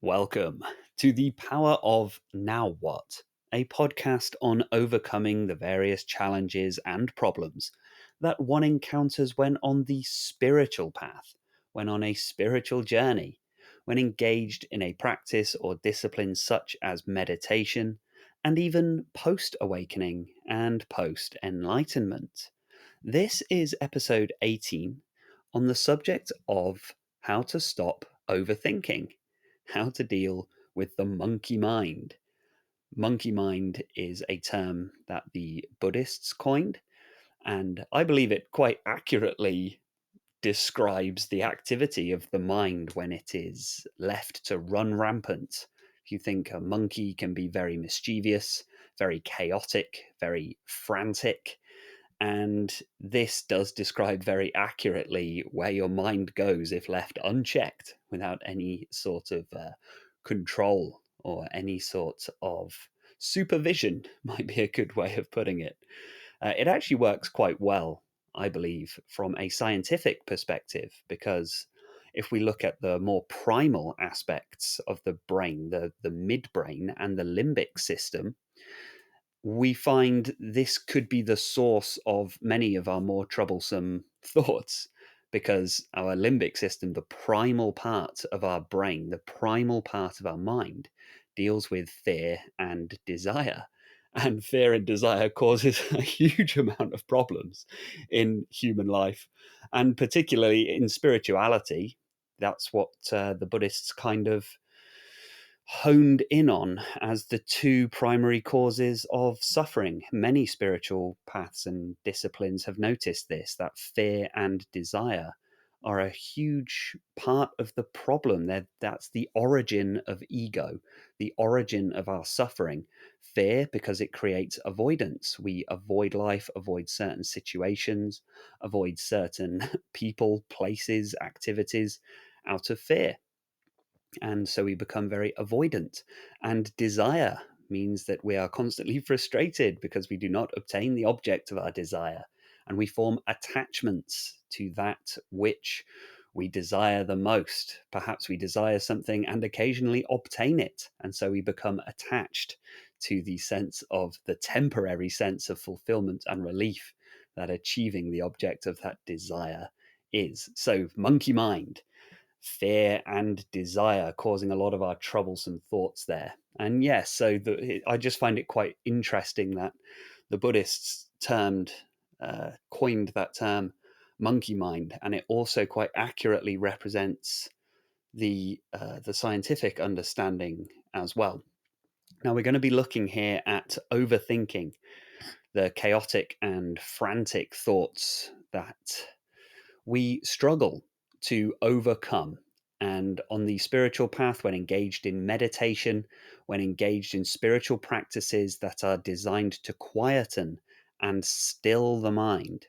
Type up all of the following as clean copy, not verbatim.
Welcome to the Power of Now What, a podcast on overcoming the various challenges and problems that one encounters when on the spiritual path, when on a spiritual journey, when engaged in a practice or discipline such as meditation, and even post awakening and post enlightenment. This is episode 18 on the subject of how to stop overthinking, how to deal with the monkey mind. Monkey mind is a term that the Buddhists coined, and I believe it quite accurately describes the activity of the mind when it is left to run rampant. If you think a monkey can be very mischievous, very chaotic, very frantic, and this does describe very accurately where your mind goes if left unchecked without any sort of control or any sort of supervision, might be a good way of putting it. It actually works quite well, I believe, from a scientific perspective, because if we look at the more primal aspects of the brain, the midbrain and the limbic system, we find this could be the source of many of our more troublesome thoughts, because our limbic system, the primal part of our brain, the primal part of our mind, deals with fear and desire. And fear and desire causes a huge amount of problems in human life, and particularly in spirituality. That's what the Buddhists kind of honed in on as the two primary causes of suffering. Many spiritual paths and disciplines have noticed this, that fear and desire are a huge part of the problem. That's the origin of ego, the origin of our suffering. Fear, because it creates avoidance. We avoid life, avoid certain situations, avoid certain people, places, activities out of fear, and so we become very avoidant. And desire means that we are constantly frustrated because we do not obtain the object of our desire. And we form attachments to that which we desire the most. Perhaps we desire something and occasionally obtain it. And so we become attached to the temporary sense of fulfillment and relief that achieving the object of that desire is. So, monkey mind, fear and desire causing a lot of our troublesome thoughts there. And yes, I just find it quite interesting that the Buddhists coined that term monkey mind, and it also quite accurately represents the scientific understanding as well. Now we're going to be looking here at overthinking, the chaotic and frantic thoughts that we struggle to overcome. And on the spiritual path, when engaged in meditation, when engaged in spiritual practices that are designed to quieten and still the mind,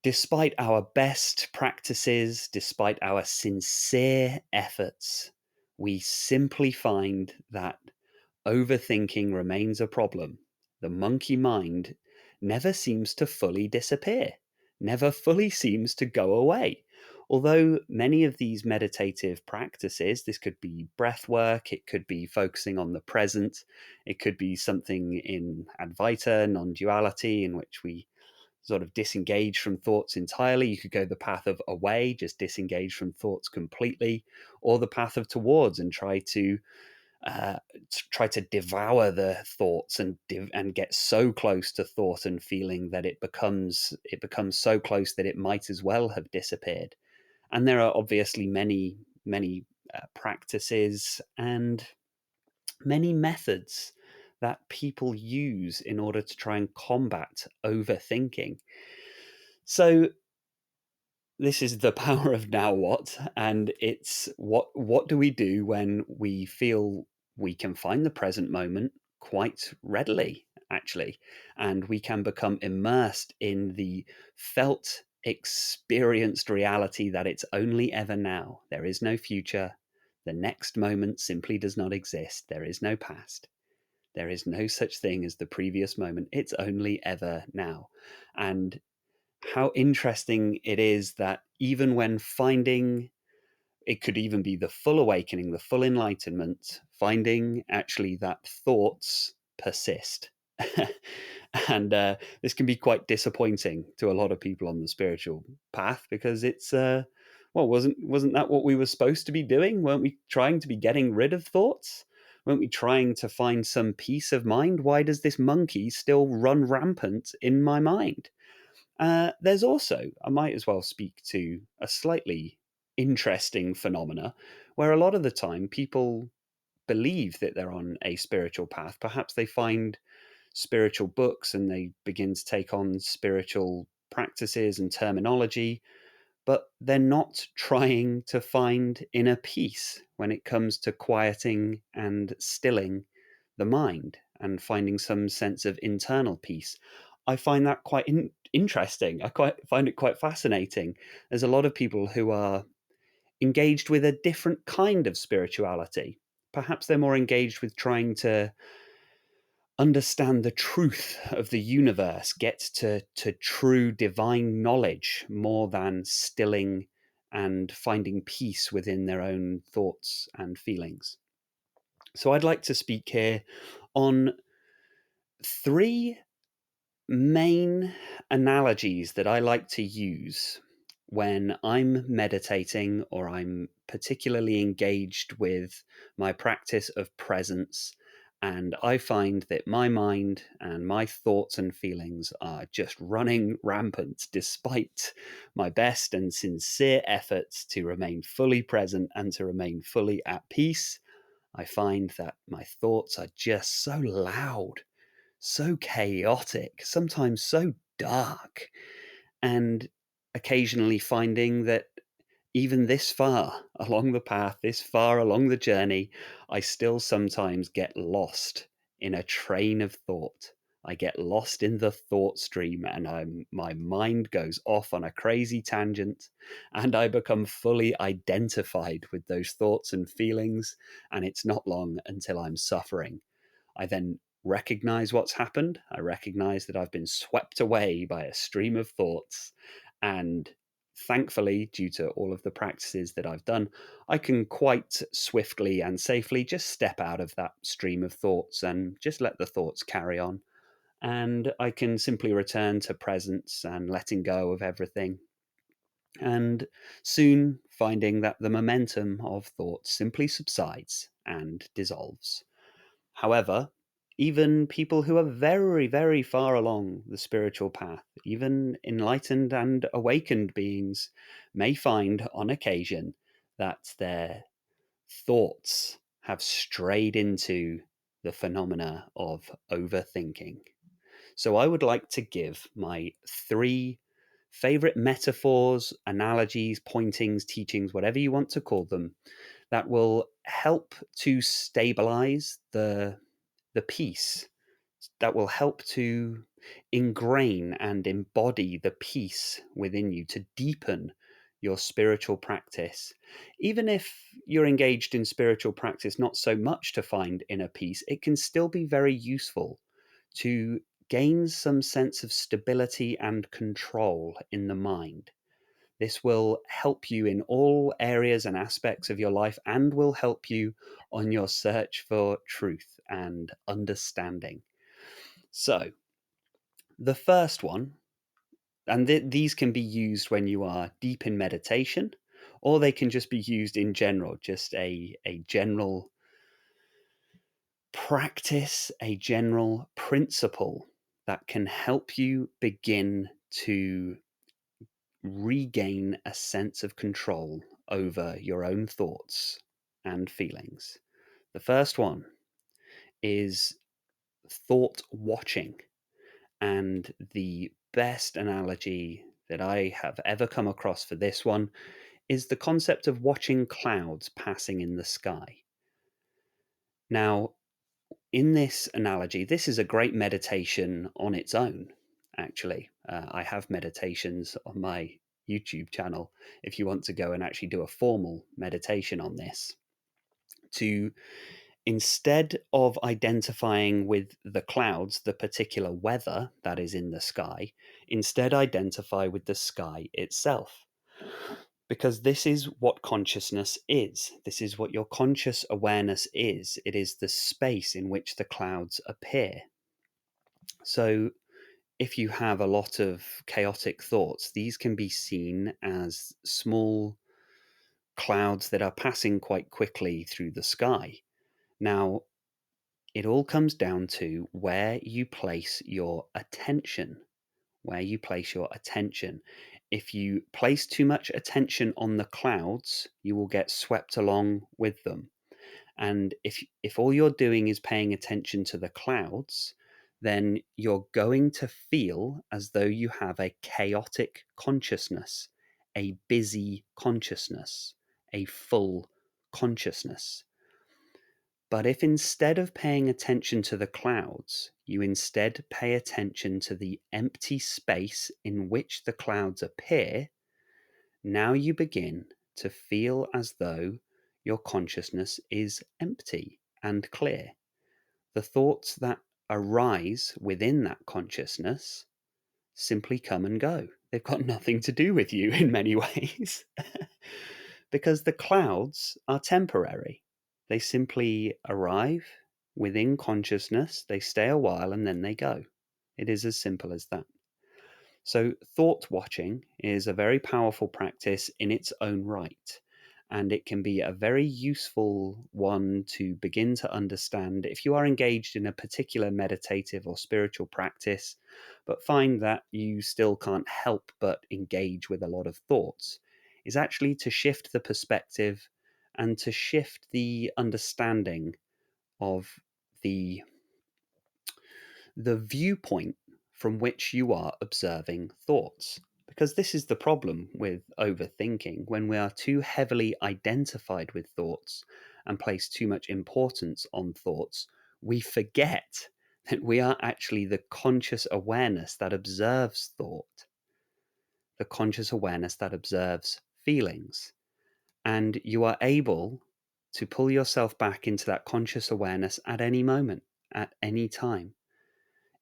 despite our best practices, despite our sincere efforts, we simply find that overthinking remains a problem. The monkey mind never seems to fully disappear, never fully seems to go away. Although many of these meditative practices, this could be breath work, it could be focusing on the present, it could be something in Advaita, non duality, in which we sort of disengage from thoughts entirely. You could go the path of away, just disengage from thoughts completely, or the path of towards and uh, try to devour the thoughts and get so close to thought and feeling that it becomes so close that it might as well have disappeared. And there are obviously many practices and many methods that people use in order to try and combat overthinking. So this is the power of now what, and it's what do we do when we feel we can find the present moment quite readily, actually, and we can become immersed in the felt experienced reality that it's only ever now. There is no future. The next moment simply does not exist. There is no past. There is no such thing as the previous moment. It's only ever now. And how interesting it is that even when finding it could even be the full awakening, the full enlightenment, finding actually that thoughts persist. And this can be quite disappointing to a lot of people on the spiritual path, because it's well, wasn't that what we were supposed to be doing? Weren't we trying to be getting rid of thoughts? Weren't we trying to find some peace of mind? Why does this monkey still run rampant in my mind? There's also, I might as well speak to a slightly interesting phenomena where a lot of the time people believe that they're on a spiritual path. Perhaps they find spiritual books and they begin to take on spiritual practices and terminology, but they're not trying to find inner peace when it comes to quieting and stilling the mind and finding some sense of internal peace. I find that quite interesting. I quite find it quite fascinating. There's a lot of people who are engaged with a different kind of spirituality. Perhaps they're more engaged with trying to understand the truth of the universe, get to true divine knowledge more than stilling and finding peace within their own thoughts and feelings. So I'd like to speak here on three main analogies that I like to use when I'm meditating or I'm particularly engaged with my practice of presence. And I find that my mind and my thoughts and feelings are just running rampant despite my best and sincere efforts to remain fully present and to remain fully at peace. I find that my thoughts are just so loud, so chaotic, sometimes so dark, and occasionally finding that even this far along the path, this far along the journey, I still sometimes get lost in a train of thought. I get lost in the thought stream and my mind goes off on a crazy tangent and I become fully identified with those thoughts and feelings. And it's not long until I'm suffering. I then recognize what's happened. I recognize that I've been swept away by a stream of thoughts. And thankfully, due to all of the practices that I've done, I can quite swiftly and safely just step out of that stream of thoughts and just let the thoughts carry on. And I can simply return to presence and letting go of everything. And soon finding that the momentum of thoughts simply subsides and dissolves. However, even people who are very, very far along the spiritual path, even enlightened and awakened beings, may find on occasion that their thoughts have strayed into the phenomena of overthinking. So I would like to give my three favorite metaphors, analogies, pointings, teachings, whatever you want to call them, that will help to stabilize the peace, that will help to ingrain and embody the peace within you, to deepen your spiritual practice. Even if you're engaged in spiritual practice not so much to find inner peace, it can still be very useful to gain some sense of stability and control in the mind. This will help you in all areas and aspects of your life and will help you on your search for truth and understanding. So, the first one, and these can be used when you are deep in meditation, or they can just be used in general, just a general practice, a general principle that can help you begin to regain a sense of control over your own thoughts and feelings. The first one is thought watching. And the best analogy that I have ever come across for this one is the concept of watching clouds passing in the sky. Now, in this analogy, this is a great meditation on its own, actually. I have meditations on my YouTube channel if you want to go and actually do a formal meditation on this. To instead of identifying with the clouds, the particular weather that is in the sky, instead identify with the sky itself. Because this is what consciousness is. This is what your conscious awareness is. It is the space in which the clouds appear. So if you have a lot of chaotic thoughts, these can be seen as small clouds that are passing quite quickly through the sky. Now, it all comes down to where you place your attention. Where you place your attention. If you place too much attention on the clouds, you will get swept along with them. And if all you're doing is paying attention to the clouds, then you're going to feel as though you have a chaotic consciousness, a busy consciousness, a full consciousness. But if instead of paying attention to the clouds, you instead pay attention to the empty space in which the clouds appear, now you begin to feel as though your consciousness is empty and clear. The thoughts that arise within that consciousness simply come and go. They've got nothing to do with you in many ways because the clouds are temporary. They simply arrive within consciousness, they stay a while, and then they go. It is as simple as that. So, thought watching is a very powerful practice in its own right. And it can be a very useful one to begin to understand if you are engaged in a particular meditative or spiritual practice, but find that you still can't help but engage with a lot of thoughts, is actually to shift the perspective and to shift the understanding of the viewpoint from which you are observing thoughts. Because this is the problem with overthinking. When we are too heavily identified with thoughts and place too much importance on thoughts, we forget that we are actually the conscious awareness that observes thought, the conscious awareness that observes feelings. And you are able to pull yourself back into that conscious awareness at any moment, at any time.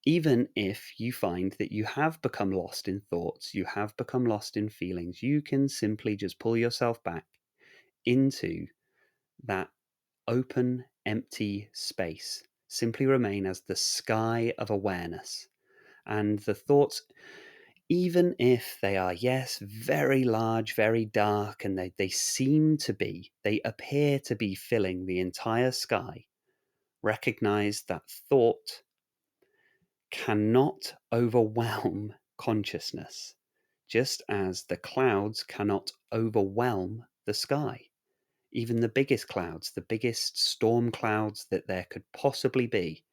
Even if you find that you have become lost in thoughts, you have become lost in feelings, you can simply just pull yourself back into that open, empty space. Simply remain as the sky of awareness. And the thoughts, even if they are, yes, very large, very dark, and they appear to be filling the entire sky, recognize that thought cannot overwhelm consciousness, just as the clouds cannot overwhelm the sky. Even the biggest clouds, the biggest storm clouds that there could possibly be,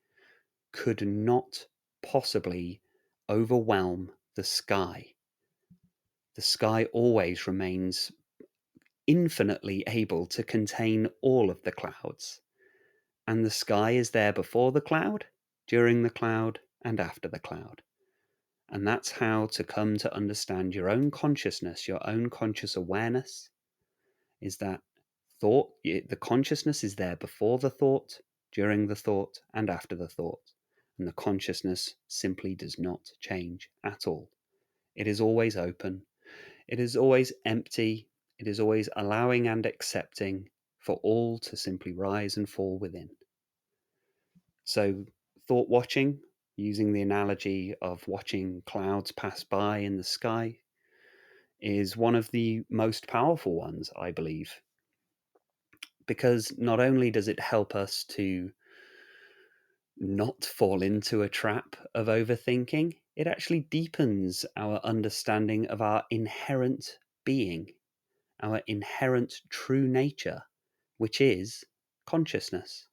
could not possibly overwhelm the sky. The sky always remains infinitely able to contain all of the clouds. And the sky is there before the cloud, during the cloud, and after the cloud. And that's how to come to understand your own consciousness, your own conscious awareness, is that the consciousness is there before the thought, during the thought, and after the thought. And the consciousness simply does not change at all. It is always open. It is always empty. It is always allowing and accepting for all to simply rise and fall within. So, thought watching, using the analogy of watching clouds pass by in the sky, is one of the most powerful ones, I believe, because not only does it help us to not fall into a trap of overthinking, it actually deepens our understanding of our inherent being, our inherent true nature, which is consciousness.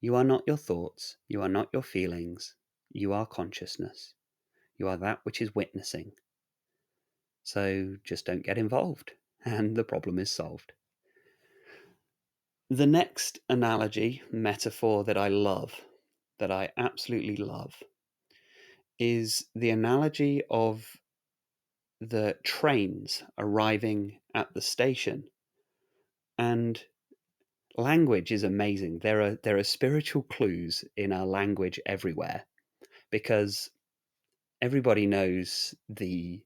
You are not your thoughts, you are not your feelings, you are consciousness. You are that which is witnessing. So just don't get involved, and the problem is solved. The next analogy, metaphor that I love, that I absolutely love, is the analogy of the trains arriving at the station. And language is amazing. There are spiritual clues in our language everywhere, because everybody knows the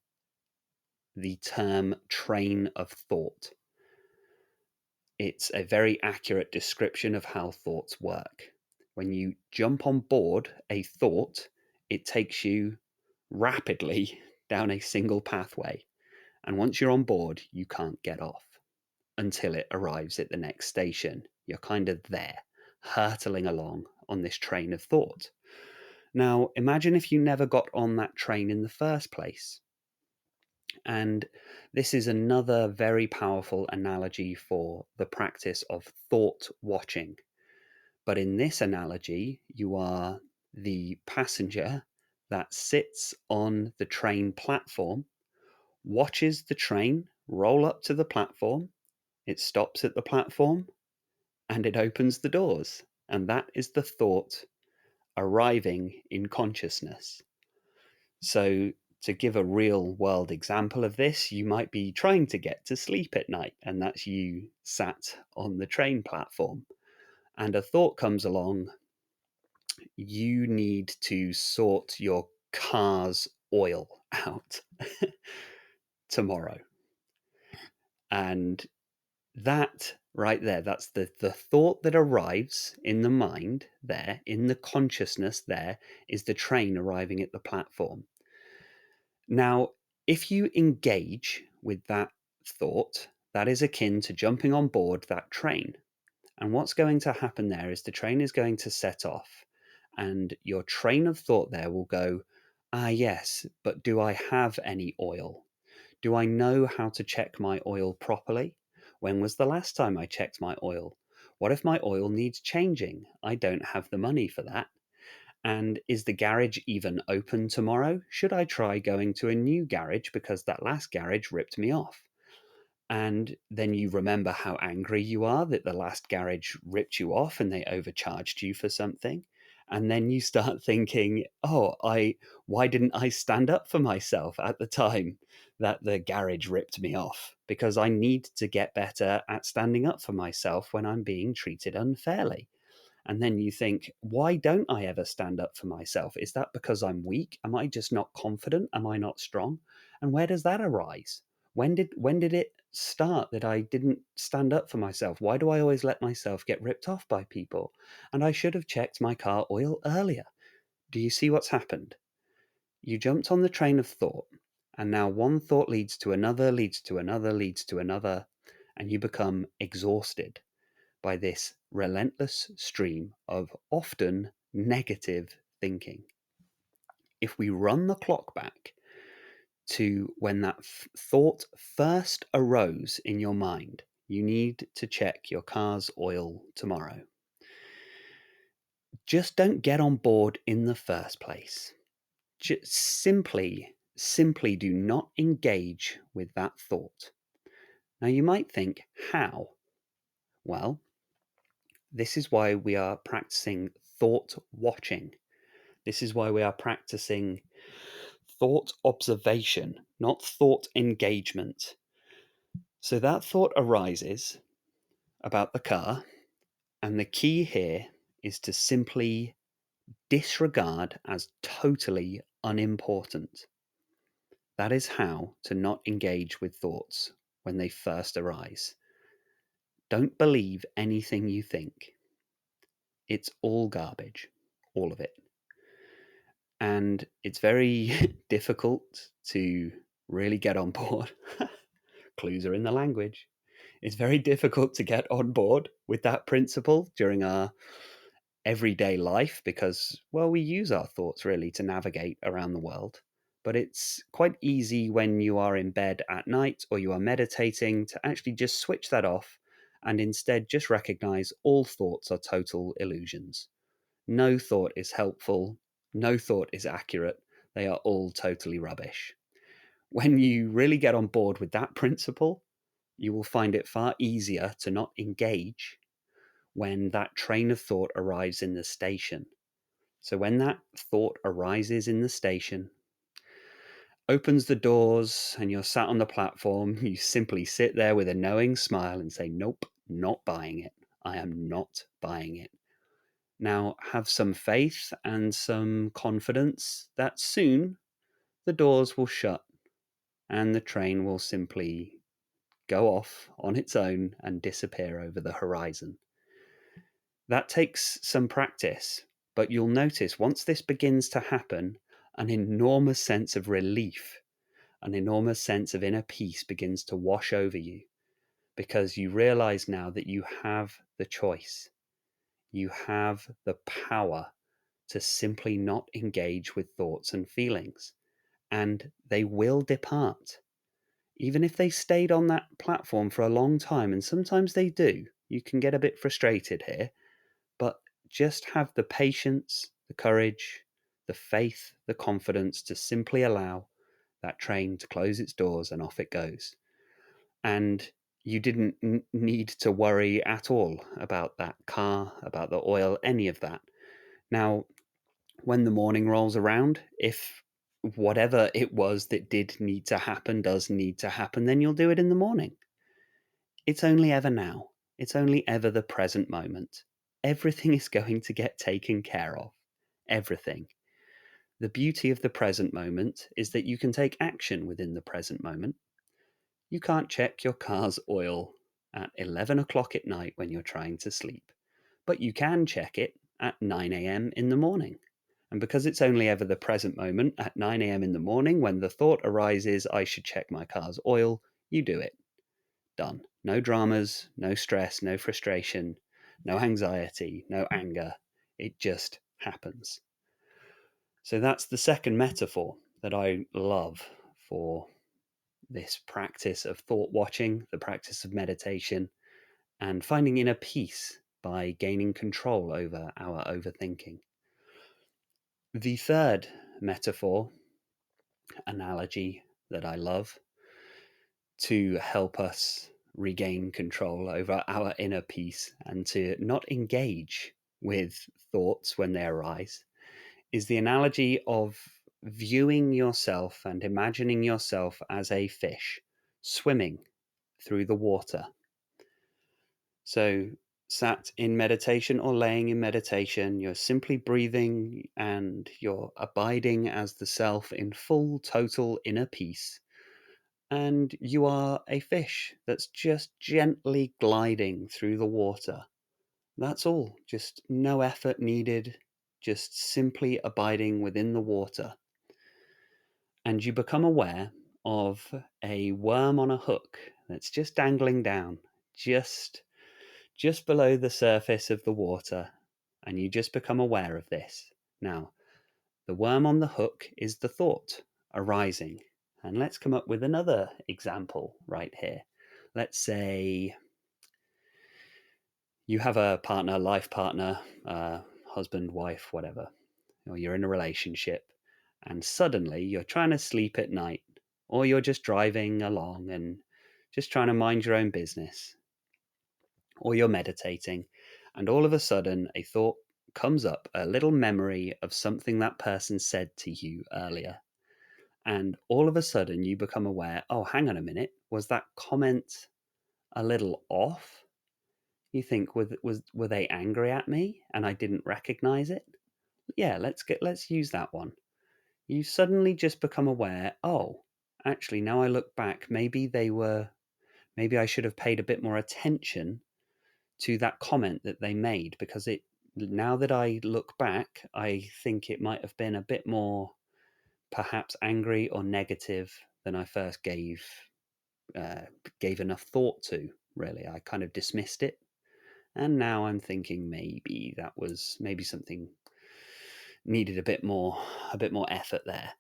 the term train of thought. It's a very accurate description of how thoughts work. When you jump on board a thought, it takes you rapidly down a single pathway. And once you're on board, you can't get off until it arrives at the next station. You're kind of there, hurtling along on this train of thought. Now, imagine if you never got on that train in the first place. And this is another very powerful analogy for the practice of thought watching. But in this analogy, you are the passenger that sits on the train platform, watches the train roll up to the platform, it stops at the platform, and it opens the doors. And that is the thought arriving in consciousness. So, to give a real world example of this, you might be trying to get to sleep at night, and that's you sat on the train platform. And a thought comes along, you need to sort your car's oil out tomorrow. And that right there, that's the thought that arrives in the mind there, in the consciousness there, is the train arriving at the platform. Now, if you engage with that thought, that is akin to jumping on board that train. And what's going to happen there is the train is going to set off, and your train of thought there will go, yes, but do I have any oil? Do I know how to check my oil properly? When was the last time I checked my oil? What if my oil needs changing? I don't have the money for that. And is the garage even open tomorrow? Should I try going to a new garage because that last garage ripped me off? And then you remember how angry you are that the last garage ripped you off and they overcharged you for something. And then you start thinking, why didn't I stand up for myself at the time that the garage ripped me off? Because I need to get better at standing up for myself when I'm being treated unfairly. And then you think, why don't I ever stand up for myself? Is that because I'm weak? Am I just not confident? Am I not strong? And where does that arise? When did it start that I didn't stand up for myself? Why do I always let myself get ripped off by people? And I should have checked my car oil earlier. Do you see what's happened? You jumped on the train of thought, and now one thought leads to another, leads to another, leads to another, and you become exhausted by this relentless stream of often negative thinking. If we run the clock back to when that thought first arose in your mind, you need to check your car's oil tomorrow. Just don't get on board in the first place. Just simply do not engage with that thought. Now you might think, how? Well, this is why we are practicing thought watching. This is why we are practicing thought observation, not thought engagement. So that thought arises about the car, and the key here is to simply disregard as totally unimportant. That is how to not engage with thoughts when they first arise. Don't believe anything you think. It's all garbage, all of it. And it's very difficult to really get on board. Clues are in the language. It's very difficult to get on board with that principle during our everyday life because, well, we use our thoughts really to navigate around the world. But it's quite easy when you are in bed at night or you are meditating to actually just switch that off and instead just recognize all thoughts are total illusions. No thought is helpful. No thought is accurate. They are all totally rubbish. When you really get on board with that principle, you will find it far easier to not engage when that train of thought arrives in the station. So when that thought arises in the station, opens the doors, and you're sat on the platform, you simply sit there with a knowing smile and say, nope, not buying it. I am not buying it. Now, have some faith and some confidence that soon the doors will shut and the train will simply go off on its own and disappear over the horizon. That takes some practice, but you'll notice once this begins to happen, an enormous sense of relief, an enormous sense of inner peace begins to wash over you, because you realize now that you have the choice. You have the power to simply not engage with thoughts and feelings, and they will depart. Even if they stayed on that platform for a long time, and sometimes they do, you can get a bit frustrated here, but just have the patience, the courage, the faith, the confidence to simply allow that train to close its doors and off it goes. And you didn't need to worry at all about that car, about the oil, any of that. Now, when the morning rolls around, if whatever it was that did need to happen does need to happen, then you'll do it in the morning. It's only ever now. It's only ever the present moment. Everything is going to get taken care of. Everything. The beauty of the present moment is that you can take action within the present moment. You can't check your car's oil at 11 o'clock at night when you're trying to sleep, but you can check it at 9 a.m. in the morning. And because it's only ever the present moment at 9 a.m. in the morning, when the thought arises, I should check my car's oil, you do it. Done. No dramas, no stress, no frustration, no anxiety, no anger. It just happens. So that's the second metaphor that I love for this practice of thought watching, the practice of meditation, and finding inner peace by gaining control over our overthinking. The third metaphor, analogy that I love to help us regain control over our inner peace and to not engage with thoughts when they arise is the analogy of viewing yourself and imagining yourself as a fish swimming through the water. So, sat in meditation or laying in meditation, you're simply breathing and you're abiding as the self in full, total inner peace. And you are a fish that's just gently gliding through the water. That's all, just no effort needed, just simply abiding within the water. And you become aware of a worm on a hook that's just dangling down, just below the surface of the water, and you just become aware of this. Now, the worm on the hook is the thought arising. And let's come up with another example right here. Let's say you have a partner, life partner, husband, wife, whatever, or you're in a relationship, and suddenly you're trying to sleep at night, or you're just driving along and just trying to mind your own business, or you're meditating, and all of a sudden a thought comes up, a little memory of something that person said to you earlier. And all of a sudden you become aware, oh, hang on a minute, was that comment a little off? You think, were they angry at me and I didn't recognize it? Yeah, let's use that one. You suddenly just become aware, oh, actually now I look back, maybe I should have paid a bit more attention to that comment that they made, because it now that I look back, I think it might have been a bit more perhaps angry or negative than I first gave enough thought to. Really, I kind of dismissed it, and now I'm thinking maybe something needed a bit more effort there.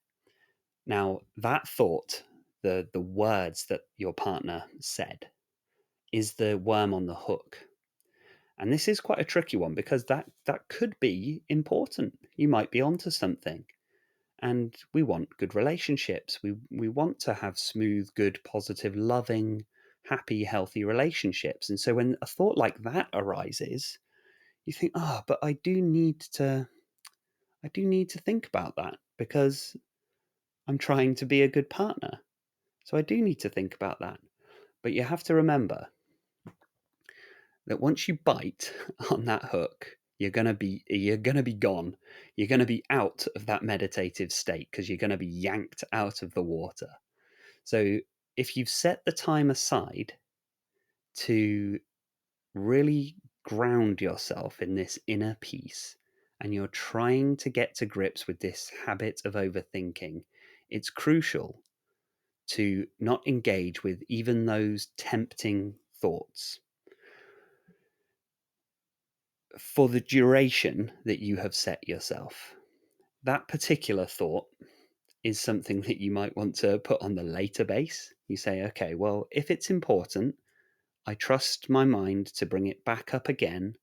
Now that thought, the words that your partner said, is the worm on the hook. And this is quite a tricky one, because that could be important. You might be onto something. And we want good relationships. We want to have smooth, good, positive, loving, happy, healthy relationships. And so when a thought like that arises, you think, oh, but I do need to think about that, because I'm trying to be a good partner. So I do need to think about that. But you have to remember that once you bite on that hook, you're gonna be gone. You're gonna be out of that meditative state, because you're gonna be yanked out of the water. So if you've set the time aside to really ground yourself in this inner peace, and you're trying to get to grips with this habit of overthinking, it's crucial to not engage with even those tempting thoughts. For the duration that you have set yourself, that particular thought is something that you might want to put on the later base. You say, okay, well, if it's important, I trust my mind to bring it back up again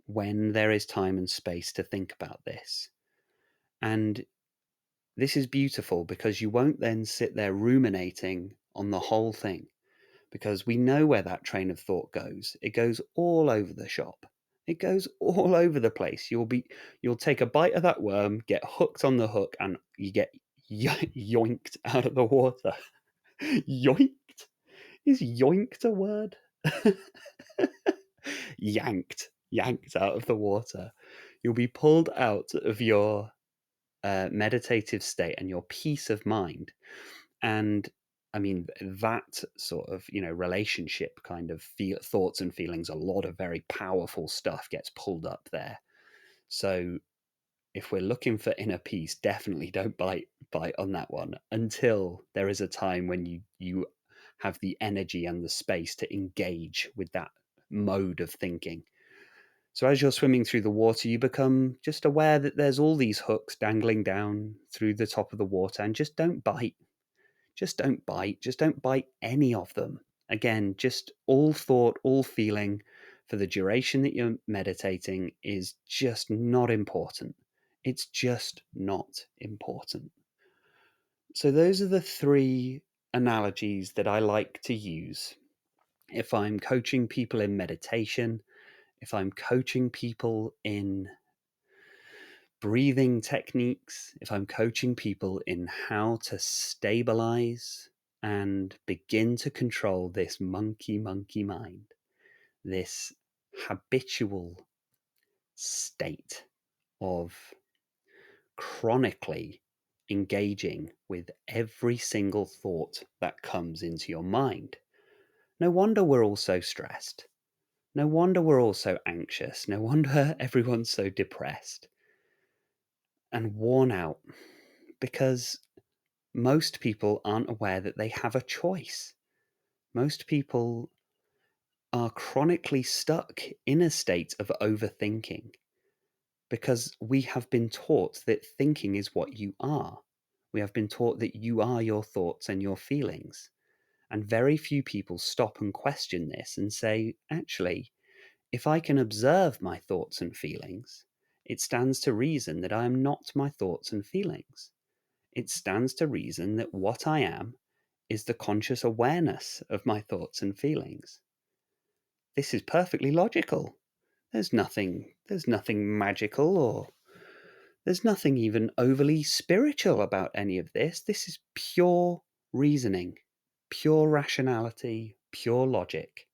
when there is time and space to think about this. And this is beautiful because you won't then sit there ruminating on the whole thing, because we know where that train of thought goes. It goes all over the shop. It goes all over the place. You'll take a bite of that worm, get hooked on the hook, and you get yoinked out of the water. Yoinked? Is yoinked a word? Yanked out of the water. You'll be pulled out of your meditative state and your peace of mind. And I mean, that sort of, relationship kind of thoughts and feelings, a lot of very powerful stuff gets pulled up there. So if we're looking for inner peace, definitely don't bite on that one until there is a time when you have the energy and the space to engage with that mode of thinking. So as you're swimming through the water, you become just aware that there's all these hooks dangling down through the top of the water, and just don't bite. Just don't bite. Just don't bite any of them. Again, just all thought, all feeling for the duration that you're meditating is just not important. It's just not important. So those are the three analogies that I like to use if I'm coaching people in meditation, if I'm coaching people in breathing techniques, if I'm coaching people in how to stabilize and begin to control this monkey mind, this habitual state of chronically engaging with every single thought that comes into your mind. No wonder we're all so stressed. No wonder we're all so anxious. No wonder everyone's so depressed and worn out, because most people aren't aware that they have a choice. Most people are chronically stuck in a state of overthinking because we have been taught that thinking is what you are. We have been taught that you are your thoughts and your feelings. And very few people stop and question this and say, actually, if I can observe my thoughts and feelings, it stands to reason that I am not my thoughts and feelings. It stands to reason that what I am is the conscious awareness of my thoughts and feelings. This is perfectly logical. There's nothing magical, or there's nothing even overly spiritual about any of this. This is pure reasoning, pure rationality, pure logic.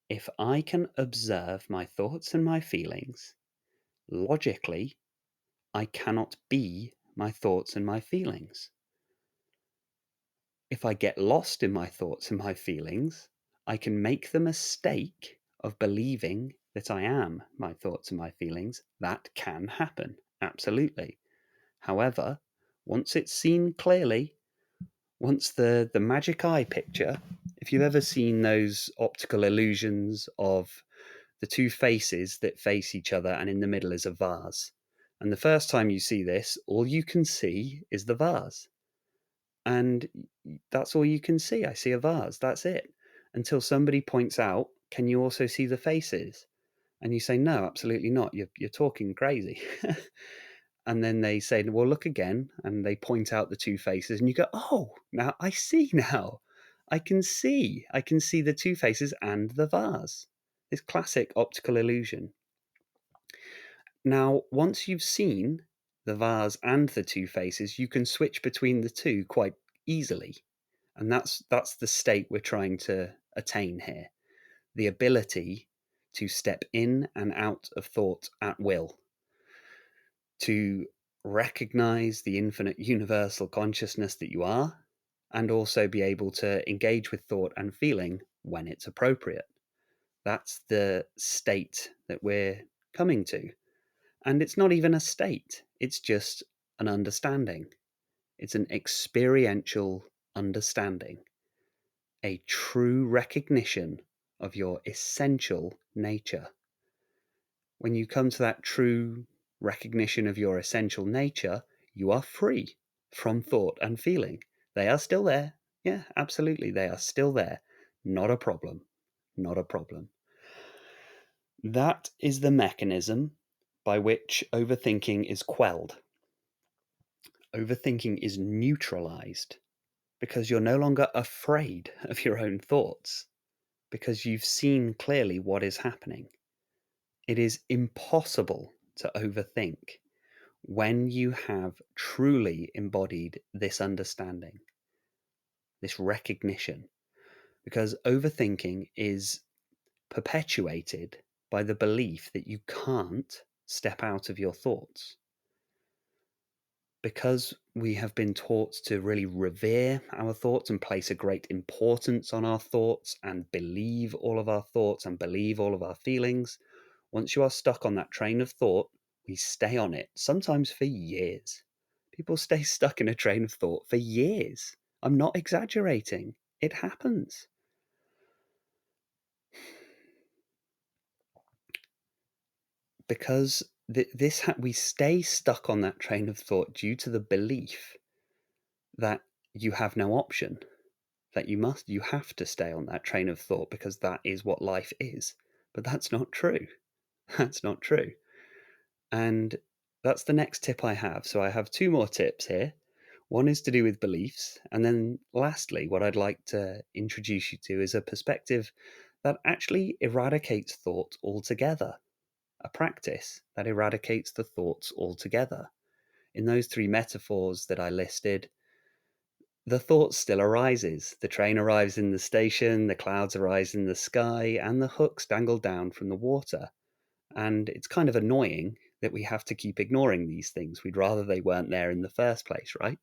If I can observe my thoughts and my feelings, logically, I cannot be my thoughts and my feelings. If I get lost in my thoughts and my feelings, I can make the mistake of believing that I am my thoughts and my feelings. That can happen, absolutely. However, once it's seen clearly, once the magic eye picture, if you've ever seen those optical illusions of the two faces that face each other and in the middle is a vase, and the first time you see this, all you can see is the vase. And that's all you can see. I see a vase. That's it. Until somebody points out, can you also see the faces? And you say, no, absolutely not. You're talking crazy. And then they say, well, look again. And they point out the two faces. And you go, oh, now I see now. I can see. I can see the two faces and the vase. This classic optical illusion. Now, once you've seen the vase and the two faces, you can switch between the two quite easily. And that's the state we're trying to attain here. The ability to step in and out of thought at will, to recognize the infinite universal consciousness that you are, and also be able to engage with thought and feeling when it's appropriate. That's the state that we're coming to. And it's not even a state, it's just an understanding. It's an experiential understanding, a true recognition of your essential nature. When you come to that true recognition of your essential nature, you are free from thought and feeling. They are still there. Yeah, absolutely. They are still there. Not a problem. Not a problem. That is the mechanism by which overthinking is quelled. Overthinking is neutralized because you're no longer afraid of your own thoughts, because you've seen clearly what is happening. It is impossible to overthink when you have truly embodied this understanding, this recognition, because overthinking is perpetuated by the belief that you can't step out of your thoughts. Because we have been taught to really revere our thoughts and place a great importance on our thoughts and believe all of our thoughts and believe all of our feelings, once you are stuck on that train of thought, we stay on it, sometimes for years. People stay stuck in a train of thought for years. I'm not exaggerating. It happens. Because we stay stuck on that train of thought due to the belief that you have no option, that you have to stay on that train of thought because that is what life is. But that's not true. That's not true. And that's the next tip I have. So I have two more tips here. One is to do with beliefs. And then lastly, what I'd like to introduce you to is a perspective that actually eradicates thought altogether, a practice that eradicates the thoughts altogether. In those three metaphors that I listed, the thought still arises. The train arrives in the station, the clouds arise in the sky, and the hooks dangle down from the water. And it's kind of annoying that we have to keep ignoring these things. We'd rather they weren't there in the first place, right?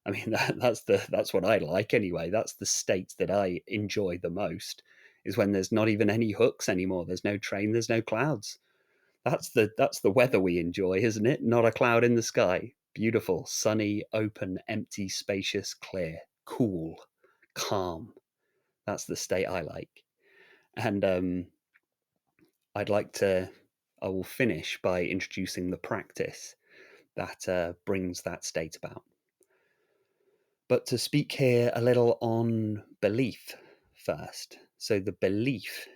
I mean, that's what I like anyway. That's the state that I enjoy the most, is when there's not even any hooks anymore. There's no train, there's no clouds. That's the weather we enjoy, isn't it? Not a cloud in the sky. Beautiful, sunny, open, empty, spacious, clear, cool, calm. That's the state I like. And I will finish by introducing the practice that brings that state about. But to speak here a little on belief first. So the belief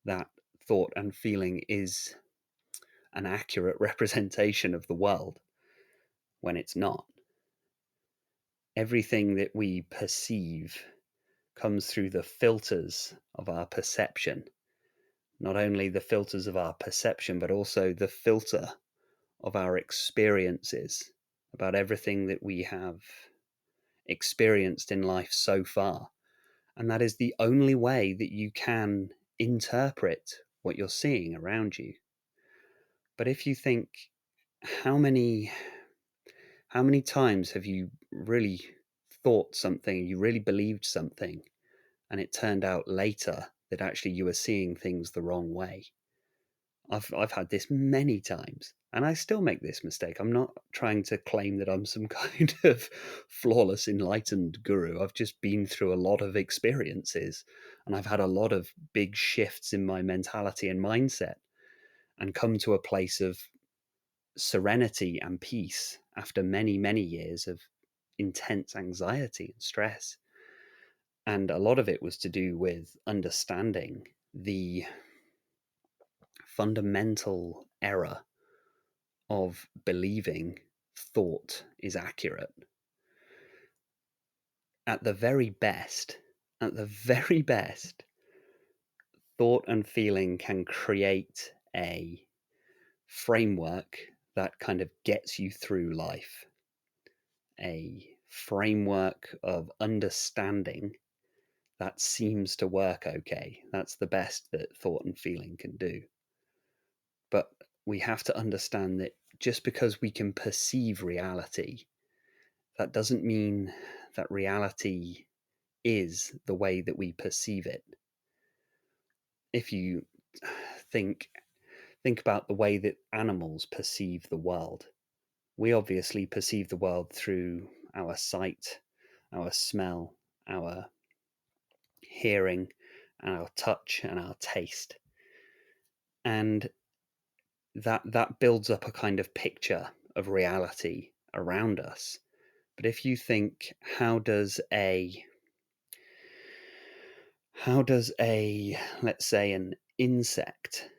that thought and feeling is an accurate representation of the world when it's not. Everything that we perceive comes through the filters of our perception. Not only the filters of our perception, but also the filter of our experiences about everything that we have experienced in life so far. And that is the only way that you can interpret what you're seeing around you. But if you think, how many times have you really thought something, you really believed something, and it turned out later that actually you were seeing things the wrong way? I've had this many times, and I still make this mistake. I'm not trying to claim that I'm some kind of flawless, enlightened guru. I've just been through a lot of experiences, and I've had a lot of big shifts in my mentality and mindset, and come to a place of serenity and peace after many, many years of intense anxiety and stress. And a lot of it was to do with understanding the fundamental error of believing thought is accurate. At the very best, thought and feeling can create a framework that kind of gets you through life, a framework of understanding that seems to work okay. That's the best that thought and feeling can do. But we have to understand that just because we can perceive reality, that doesn't mean that reality is the way that we perceive it. If you think about the way that animals perceive the world, we obviously perceive the world through our sight, our smell, our hearing, our touch, and our taste. And that builds up a kind of picture of reality around us. But if you think, how does a let's say an insect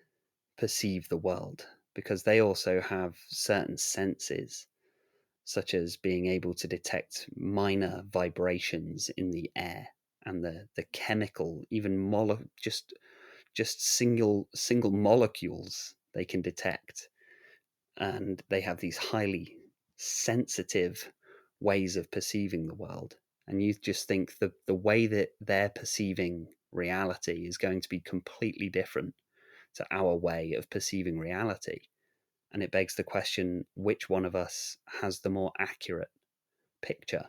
perceive the world? Because they also have certain senses, such as being able to detect minor vibrations in the air and the chemical, even just single molecules they can detect. And they have these highly sensitive ways of perceiving the world. And you just think the way that they're perceiving reality is going to be completely different to our way of perceiving reality. And it begs the question, which one of us has the more accurate picture?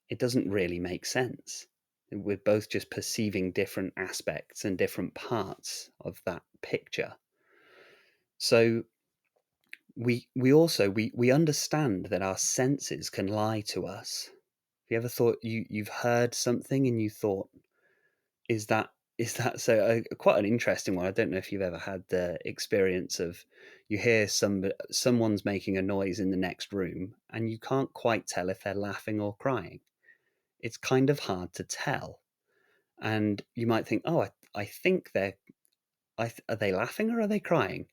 It doesn't really make sense. We're both just perceiving different aspects and different parts of that picture. So we understand that our senses can lie to us. Have you ever thought you've heard something and you thought, is that so? Quite an interesting one. I don't know if you've ever had the experience of you hear someone's making a noise in the next room and you can't quite tell if they're laughing or crying. It's kind of hard to tell, and you might think, oh, I think are they laughing or are they crying?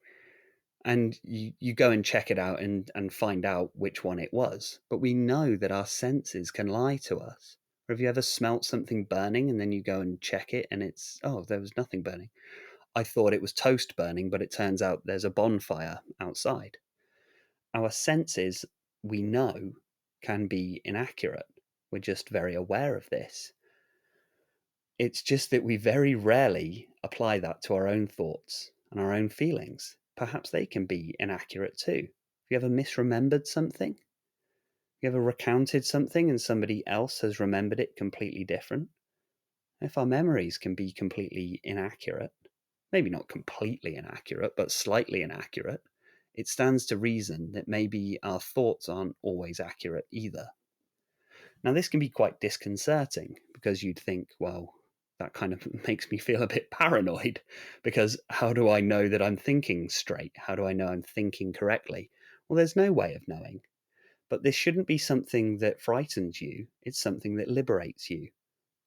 And you go and check it out and find out which one it was. But we know that our senses can lie to us. Or have you ever smelt something burning and then you go and check it and it's, oh, there was nothing burning. I thought it was toast burning, but it turns out there's a bonfire outside. Our senses, we know, can be inaccurate. We're just very aware of this. It's just that we very rarely apply that to our own thoughts and our own feelings. Perhaps they can be inaccurate too. Have you ever misremembered something? Have you ever recounted something and somebody else has remembered it completely different? If our memories can be completely inaccurate, maybe not completely inaccurate, but slightly inaccurate, it stands to reason that maybe our thoughts aren't always accurate either. Now, this can be quite disconcerting because you'd think, well, that kind of makes me feel a bit paranoid because how do I know that I'm thinking straight? How do I know I'm thinking correctly? Well, there's no way of knowing. But this shouldn't be something that frightens you. It's something that liberates you.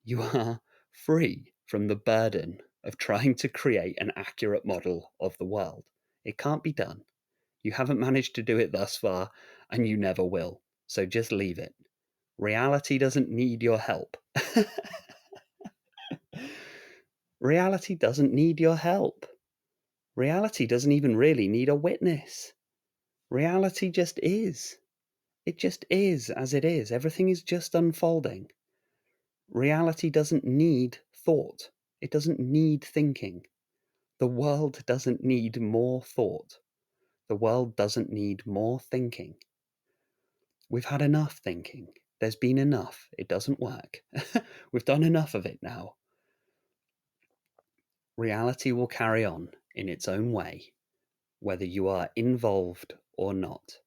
You are free from the burden of trying to create an accurate model of the world. It can't be done. You haven't managed to do it thus far, and you never will. So just leave it. Reality doesn't need your help. Reality doesn't need your help. Reality doesn't even really need a witness. Reality just is. It just is as it is. Everything is just unfolding. Reality doesn't need thought. It doesn't need thinking. The world doesn't need more thought. The world doesn't need more thinking. We've had enough thinking. There's been enough. It doesn't work. We've done enough of it now. Reality will carry on in its own way, whether you are involved or not.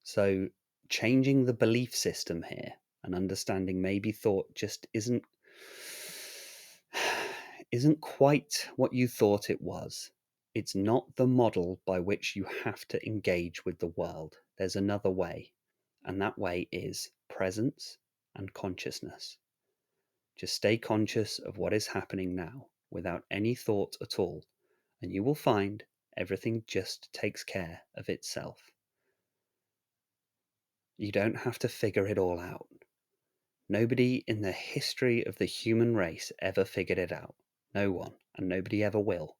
So, changing the belief system here and understanding maybe thought just isn't quite what you thought it was. It's not the model by which you have to engage with the world. There's another way, and that way is presence and consciousness. Just stay conscious of what is happening now without any thought at all, and you will find everything just takes care of itself. You don't have to figure it all out. Nobody in the history of the human race ever figured it out. No one, and nobody ever will.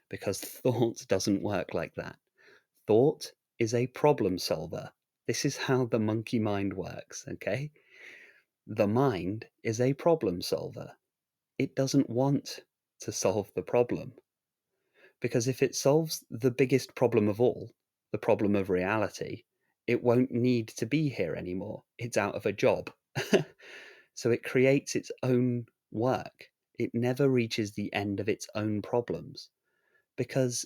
Because thought doesn't work like that. Thought is a problem solver. This is how the monkey mind works, okay? The mind is a problem solver. It doesn't want to solve the problem. Because if it solves the biggest problem of all, the problem of reality, it won't need to be here anymore. It's out of a job. So it creates its own work. It never reaches the end of its own problems because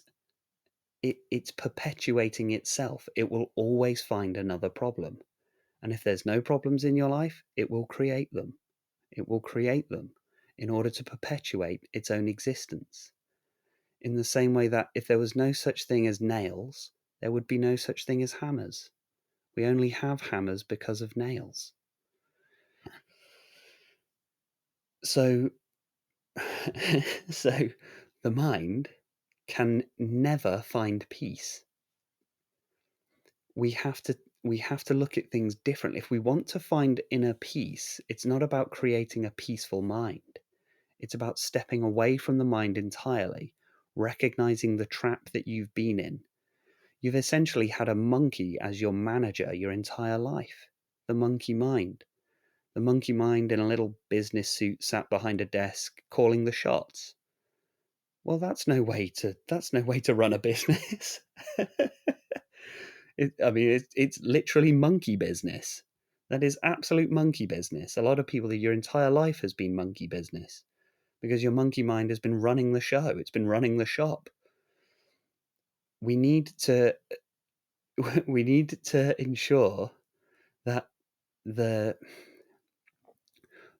it's perpetuating itself. It will always find another problem. And if there's no problems in your life, it will create them. It will create them in order to perpetuate its own existence. In the same way that if there was no such thing as nails, there would be no such thing as hammers. We only have hammers because of nails. So, so the mind can never find peace. We have to look at things differently. If we want to find inner peace, it's not about creating a peaceful mind. It's about stepping away from the mind entirely, recognizing the trap that you've been in. You've essentially had a monkey as your manager your entire life. The monkey mind. The monkey mind in a little business suit sat behind a desk calling the shots. Well, that's no way to run a business. It's literally monkey business. That is absolute monkey business. A lot of people, your entire life has been monkey business because your monkey mind has been running the show. It's been running the shop. We need to ensure that the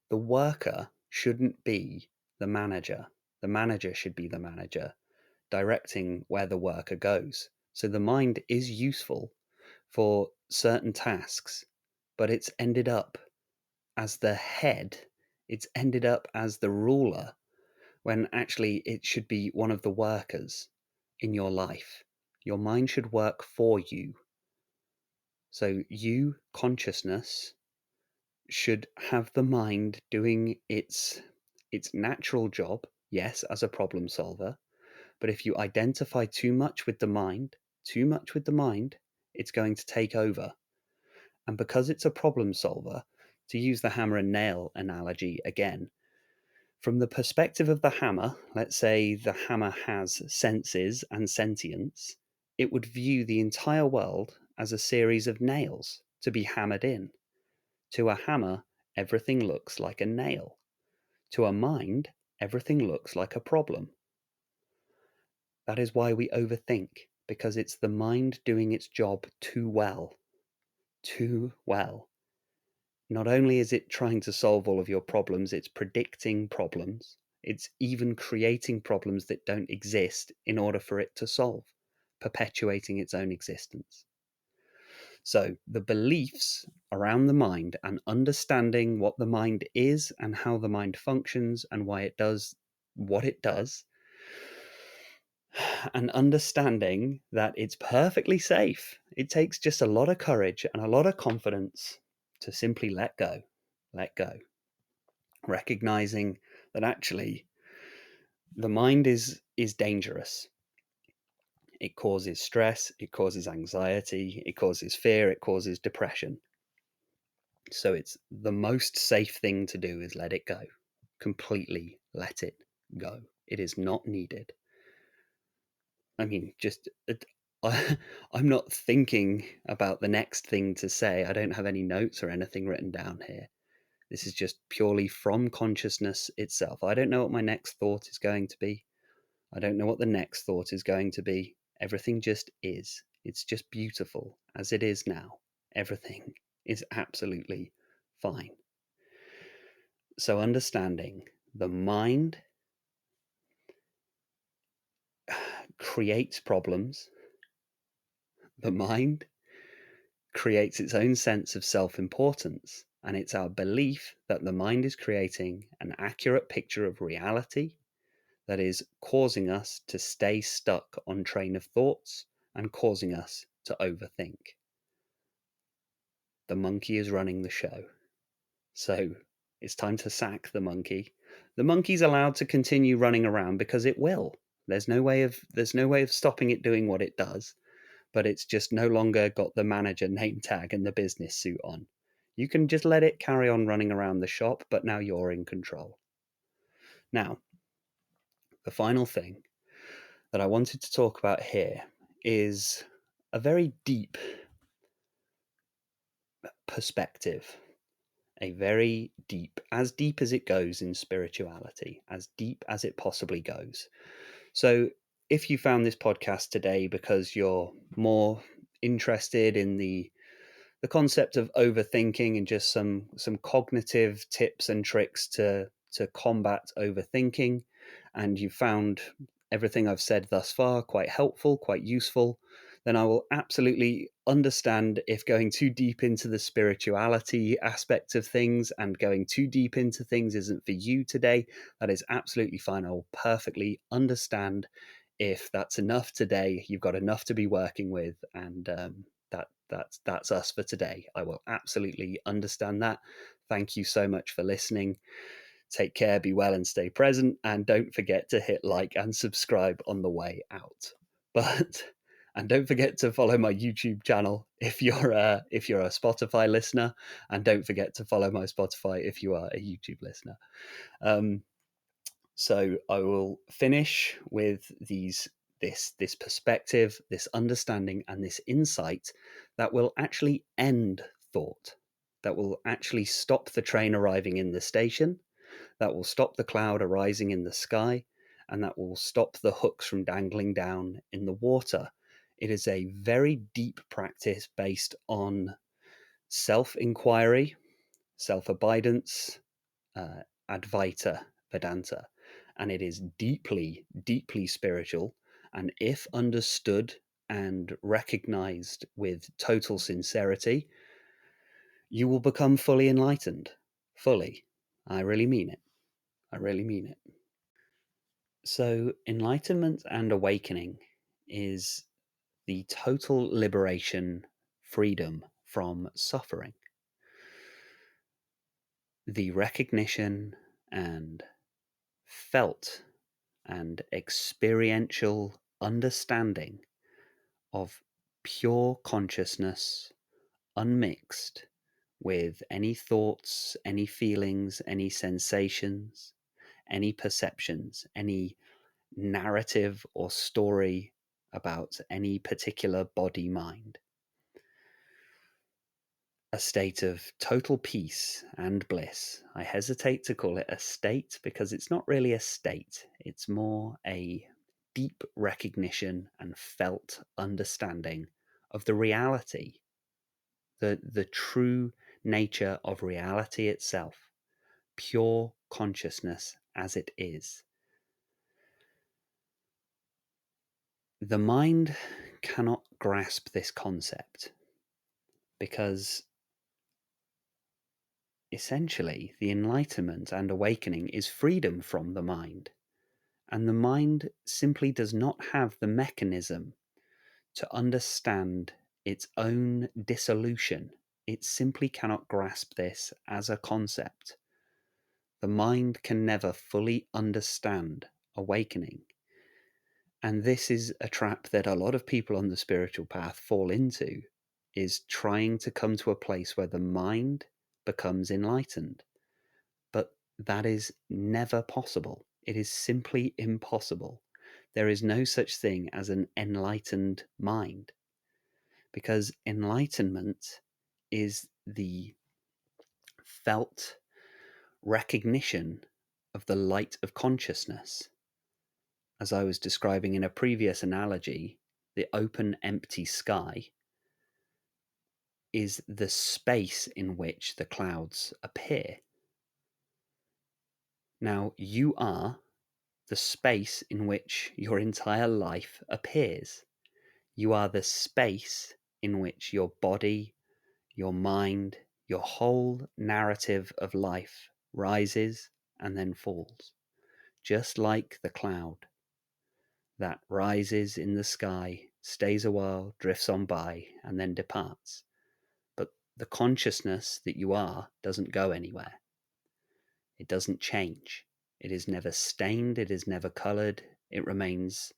worker shouldn't be the manager. The manager should be the manager, directing where the worker goes. So the mind is useful for certain tasks, but it's ended up as the head, it's ended up as the ruler, when actually it should be one of the workers in your life. Your mind should work for you. So you, consciousness, should have the mind doing its natural job, yes, as a problem solver. But if you identify too much with the mind, it's going to take over. And because it's a problem solver, to use the hammer and nail analogy again, from the perspective of the hammer, let's say the hammer has senses and sentience, it would view the entire world as a series of nails to be hammered in. To a hammer, everything looks like a nail. To a mind, everything looks like a problem. That is why we overthink, because it's the mind doing its job too well. Too well. Not only is it trying to solve all of your problems, it's predicting problems. It's even creating problems that don't exist in order for it to solve, perpetuating its own existence. So the beliefs around the mind and understanding what the mind is and how the mind functions and why it does what it does, and understanding that it's perfectly safe. It takes just a lot of courage and a lot of confidence to simply let go, recognizing that actually the mind is dangerous. It causes stress, it causes anxiety, it causes fear, it causes depression. So it's the most safe thing to do is let it go. Completely let it go. It is not needed. I mean, I'm not thinking about the next thing to say. I don't have any notes or anything written down here. This is just purely from consciousness itself. I don't know what my next thought is going to be. I don't know what the next thought is going to be. Everything just is. It's just beautiful as it is now. Everything is absolutely fine. So understanding the mind creates problems. The mind creates its own sense of self-importance, and it's our belief that the mind is creating an accurate picture of reality that is causing us to stay stuck on train of thoughts and causing us to overthink. The monkey is running the show. So it's time to sack the monkey. The monkey's allowed to continue running around because it will. There's no way of stopping it doing what it does, but it's just no longer got the manager name tag and the business suit on. You can just let it carry on running around the shop, but now you're in control. Now, the final thing that I wanted to talk about here is a very deep perspective, a very deep as it goes in spirituality, as deep as it possibly goes. So if you found this podcast today because you're more interested in the concept of overthinking and just some cognitive tips and tricks to combat overthinking, and you found everything I've said thus far quite helpful, quite useful, then I will absolutely understand if going too deep into the spirituality aspect of things and going too deep into things isn't for you today. That is absolutely fine. I will perfectly understand if that's enough today. You've got enough to be working with, and that's us for today. I will absolutely understand that. Thank you so much for listening. Take care, be well, and stay present. And don't forget to hit like and subscribe on the way out. And don't forget to follow my YouTube channel if you're a Spotify listener, and don't forget to follow my Spotify if you are a YouTube listener. So I will finish with this perspective, this understanding, and this insight that will actually end thought, that will actually stop the train arriving in the station, that will stop the cloud arising in the sky, and that will stop the hooks from dangling down in the water. It is a very deep practice based on self-inquiry, self-abidance, Advaita Vedanta, and it is deeply, deeply spiritual. And if understood and recognized with total sincerity, you will become fully enlightened. Fully. I really mean it. I really mean it. So, enlightenment and awakening is the total liberation, freedom from suffering. The recognition and felt and experiential understanding of pure consciousness, unmixed with any thoughts, any feelings, any sensations, any perceptions, any narrative or story about any particular body mind. A state of total peace and bliss. I hesitate to call it a state because it's not really a state. It's more a deep recognition and felt understanding of the reality, the true nature of reality itself, pure consciousness as it is. The mind cannot grasp this concept because essentially the enlightenment and awakening is freedom from the mind. And the mind simply does not have the mechanism to understand its own dissolution. It simply cannot grasp this as a concept. The mind can never fully understand awakening. And this is a trap that a lot of people on the spiritual path fall into, is trying to come to a place where the mind becomes enlightened. But that is never possible. It is simply impossible. There is no such thing as an enlightened mind, because enlightenment is the felt recognition of the light of consciousness. As I was describing in a previous analogy, the open, empty sky is the space in which the clouds appear. Now, you are the space in which your entire life appears. You are the space in which your body, your mind, your whole narrative of life rises and then falls, just like the cloud that rises in the sky, stays a while, drifts on by, and then departs. But the consciousness that you are doesn't go anywhere. It doesn't change. It is never stained, it is never colored, it remains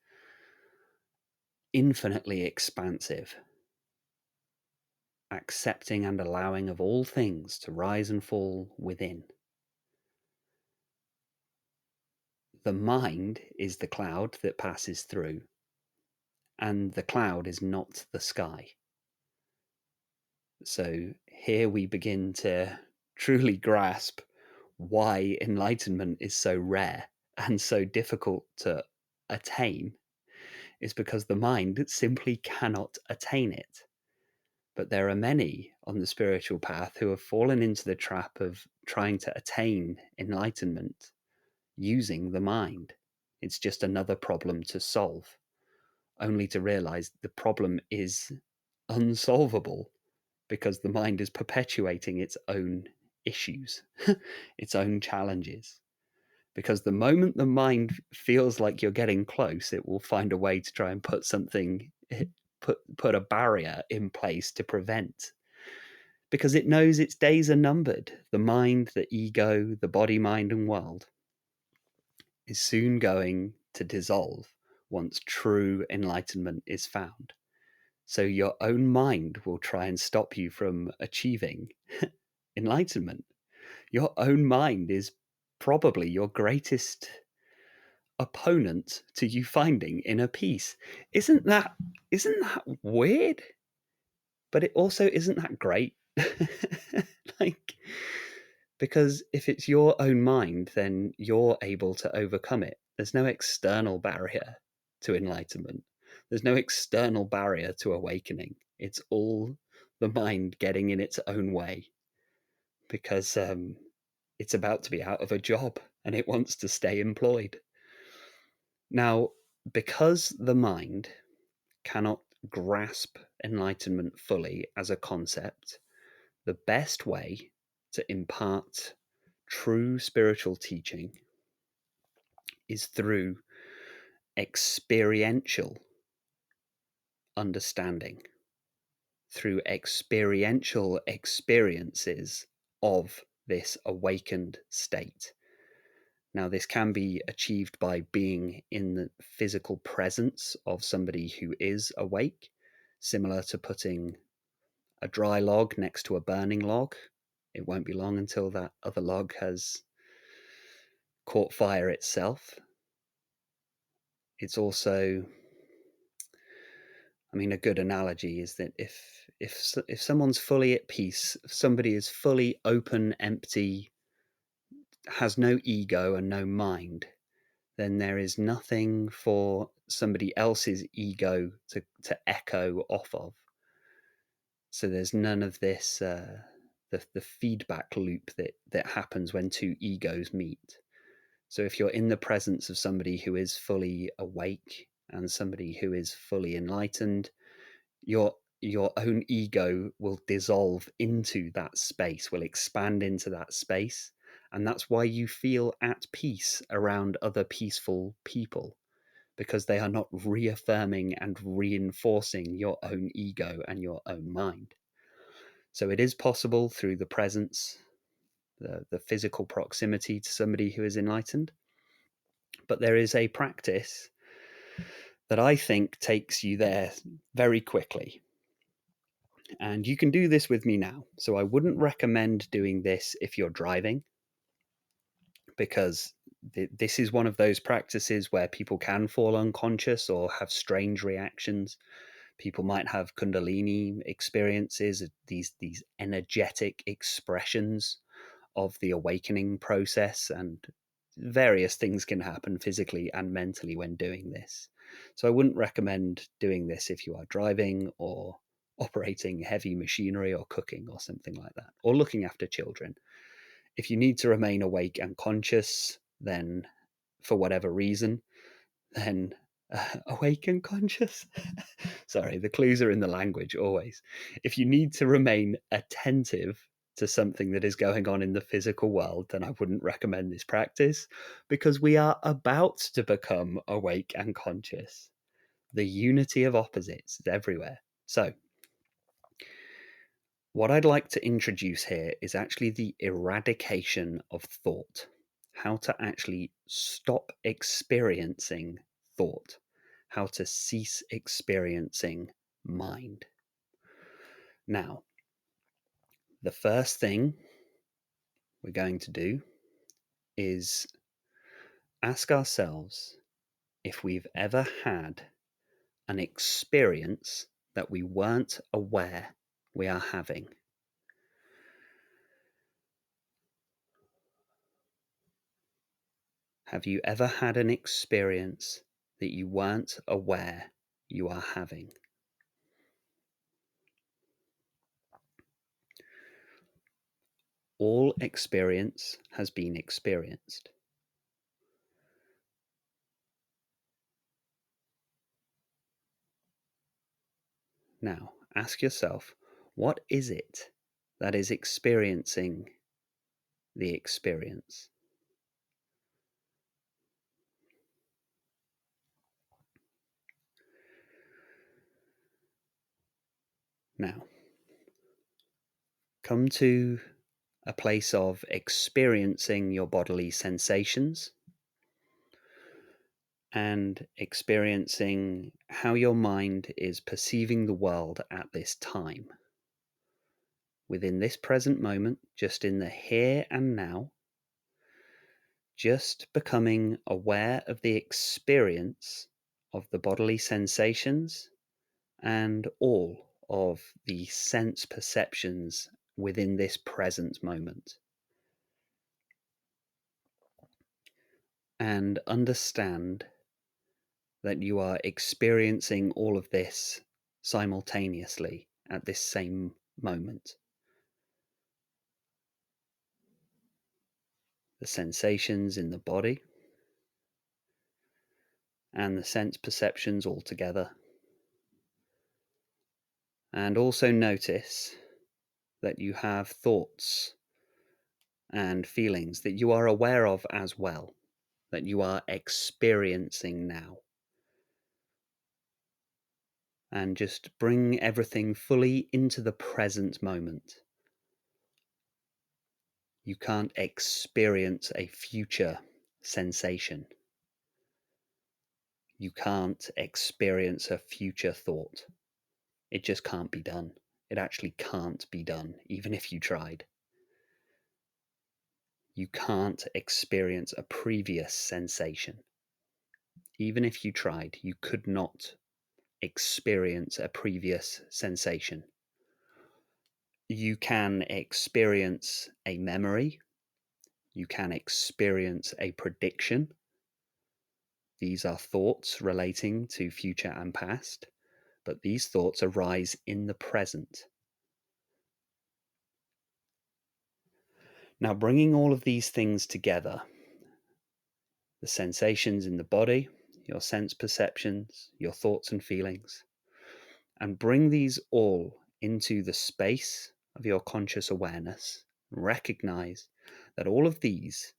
infinitely expansive, accepting and allowing of all things to rise and fall within. The mind is the cloud that passes through, and the cloud is not the sky. So here we begin to truly grasp why enlightenment is so rare and so difficult to attain, is because the mind simply cannot attain it. But there are many on the spiritual path who have fallen into the trap of trying to attain enlightenment using the mind. It's just another problem to solve, only to realize the problem is unsolvable because the mind is perpetuating its own issues, its own challenges. Because the moment the mind feels like you're getting close, it will find a way to try and put a barrier in place to prevent. Because it knows its days are numbered. The mind, the ego, the body, mind, and world is soon going to dissolve once true enlightenment is found. So your own mind will try and stop you from achieving enlightenment. Your own mind is probably your greatest opponent to you finding inner peace. Isn't that weird? But it also isn't that great. Like, because if it's your own mind, then you're able to overcome it. There's no external barrier to enlightenment. There's no external barrier to awakening. It's all the mind getting in its own way because it's about to be out of a job and it wants to stay employed. Now, because the mind cannot grasp enlightenment fully as a concept, the best way to impart true spiritual teaching is through experiential understanding, through experiential experiences of this awakened state. Now, this can be achieved by being in the physical presence of somebody who is awake, similar to putting a dry log next to a burning log. It won't be long until that other log has caught fire itself. It's also, I mean, a good analogy is that if someone's fully at peace, if somebody is fully open, empty, has no ego and no mind, then there is nothing for somebody else's ego to echo off of. So there's none of this the feedback loop that happens when two egos meet. So if you're in the presence of somebody who is fully awake and somebody who is fully enlightened, your own ego will dissolve into that space, will expand into that space. And that's why you feel at peace around other peaceful people, because they are not reaffirming and reinforcing your own ego and your own mind. So it is possible through the presence, the physical proximity to somebody who is enlightened. But there is a practice that I think takes you there very quickly. And you can do this with me now. So I wouldn't recommend doing this if you're driving, because this is one of those practices where people can fall unconscious or have strange reactions. People might have kundalini experiences, these energetic expressions of the awakening process, and various things can happen physically and mentally when doing this. So I wouldn't recommend doing this if you are driving or operating heavy machinery or cooking or something like that, or looking after children. If you need to remain awake and conscious, then for whatever reason, then awake and conscious. Sorry, the clues are in the language always. If you need to remain attentive to something that is going on in the physical world, then I wouldn't recommend this practice, because we are about to become awake and conscious. The unity of opposites is everywhere. So, what I'd like to introduce here is actually the eradication of thought. How to actually stop experiencing thought. How to cease experiencing mind. Now, the first thing we're going to do is ask ourselves if we've ever had an experience that we weren't aware we are having. Have you ever had an experience that you weren't aware you are having? All experience has been experienced. Now, ask yourself, what is it that is experiencing the experience? Now, come to a place of experiencing your bodily sensations and experiencing how your mind is perceiving the world at this time. Within this present moment, just in the here and now, just becoming aware of the experience of the bodily sensations and all of the sense perceptions within this present moment. And understand that you are experiencing all of this simultaneously at this same moment. The sensations in the body and the sense perceptions all together. And also notice that you have thoughts and feelings that you are aware of as well, that you are experiencing now. And just bring everything fully into the present moment. You can't experience a future sensation. You can't experience a future thought. It just can't be done. It actually can't be done, even if you tried. You can't experience a previous sensation. Even if you tried, you could not experience a previous sensation. You can experience a memory. You can experience a prediction. These are thoughts relating to future and past, but these thoughts arise in the present. Now, bringing all of these things together, the sensations in the body, your sense perceptions, your thoughts and feelings, and bring these all into the space of your conscious awareness. Recognize that all of these